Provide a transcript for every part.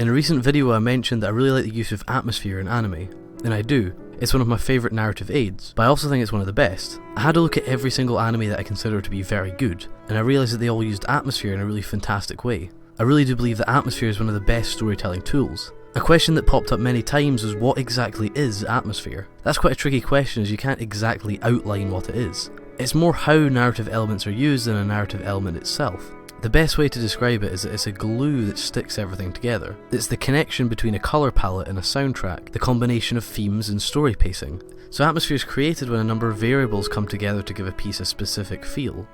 In a recent video I mentioned that I really like the use of atmosphere in anime, and I do. It's one of my favourite narrative aids, but I also think it's one of the best. I had a look at every single anime that I consider to be very good, and I realised that they all used atmosphere in a really fantastic way. I really do believe that atmosphere is one of the best storytelling tools. A question that popped up many times was, what exactly is atmosphere? That's quite a tricky question, as you can't exactly outline what it is. It's more how narrative elements are used than a narrative element itself. The best way to describe it is that it's a glue that sticks everything together. It's the connection between a colour palette and a soundtrack, the combination of themes and story pacing. So atmosphere is created when a number of variables come together to give a piece a specific feel.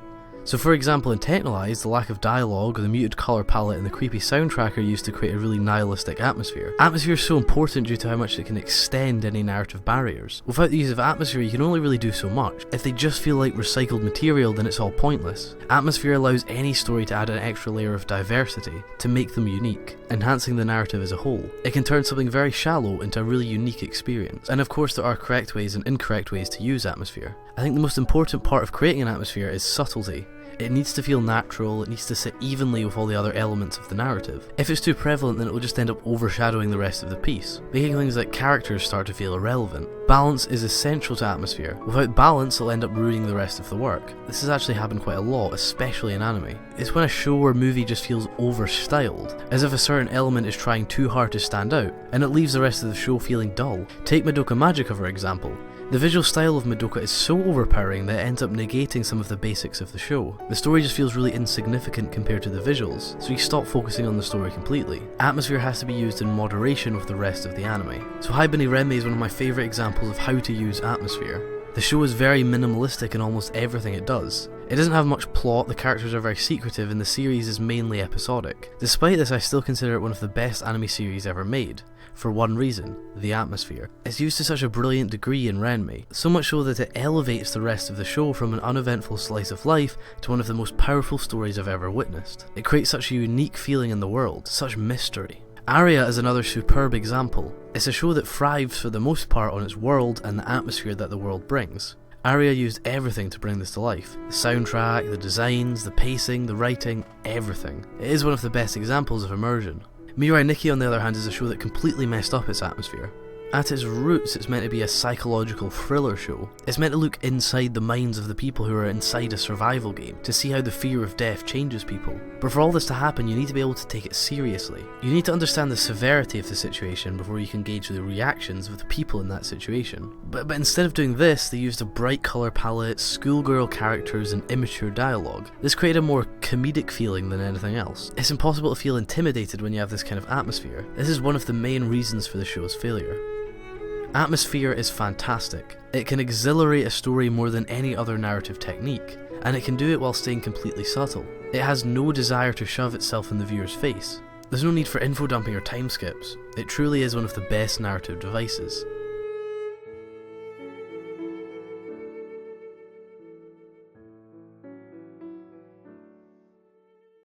So for example, in Texhnolyze, the lack of dialogue, the muted colour palette and the creepy soundtrack are used to create a really nihilistic atmosphere. Atmosphere is so important due to how much it can extend any narrative barriers. Without the use of atmosphere, you can only really do so much. If they just feel like recycled material, then it's all pointless. Atmosphere allows any story to add an extra layer of diversity, to make them unique, enhancing the narrative as a whole. It can turn something very shallow into a really unique experience. And of course there are correct ways and incorrect ways to use atmosphere. I think the most important part of creating an atmosphere is subtlety. It needs to feel natural, it needs to sit evenly with all the other elements of the narrative. If it's too prevalent, then it will just end up overshadowing the rest of the piece, making things like characters start to feel irrelevant. Balance is essential to atmosphere. Without balance, it'll end up ruining the rest of the work. This has actually happened quite a lot, especially in anime. It's when a show or movie just feels over-styled, as if a certain element is trying too hard to stand out, and it leaves the rest of the show feeling dull. Take Madoka Magica for example. The visual style of Madoka is so overpowering that it ends up negating some of the basics of the show. The story just feels really insignificant compared to the visuals, so you stop focusing on the story completely. Atmosphere has to be used in moderation with the rest of the anime. So Haibane Renmei is one of my favourite examples of how to use atmosphere. The show is very minimalistic in almost everything it does. It doesn't have much plot, the characters are very secretive, and the series is mainly episodic. Despite this, I still consider it one of the best anime series ever made. For one reason, the atmosphere. It's used to such a brilliant degree in Renmei, so much so that it elevates the rest of the show from an uneventful slice of life to one of the most powerful stories I've ever witnessed. It creates such a unique feeling in the world, such mystery. Aria is another superb example. It's a show that thrives for the most part on its world and the atmosphere that the world brings. Aria used everything to bring this to life. The soundtrack, the designs, the pacing, the writing, everything. It is one of the best examples of immersion. Mirai Nikki on the other hand is a show that completely messed up its atmosphere. At its roots, it's meant to be a psychological thriller show. It's meant to look inside the minds of the people who are inside a survival game, to see how the fear of death changes people. But for all this to happen, you need to be able to take it seriously. You need to understand the severity of the situation before you can gauge the reactions of the people in that situation. But instead of doing this, they used a bright colour palette, schoolgirl characters and immature dialogue. This created a more comedic feeling than anything else. It's impossible to feel intimidated when you have this kind of atmosphere. This is one of the main reasons for the show's failure. Atmosphere is fantastic. It can exhilarate a story more than any other narrative technique, and it can do it while staying completely subtle. It has no desire to shove itself in the viewer's face. There's no need for info dumping or time skips. It truly is one of the best narrative devices.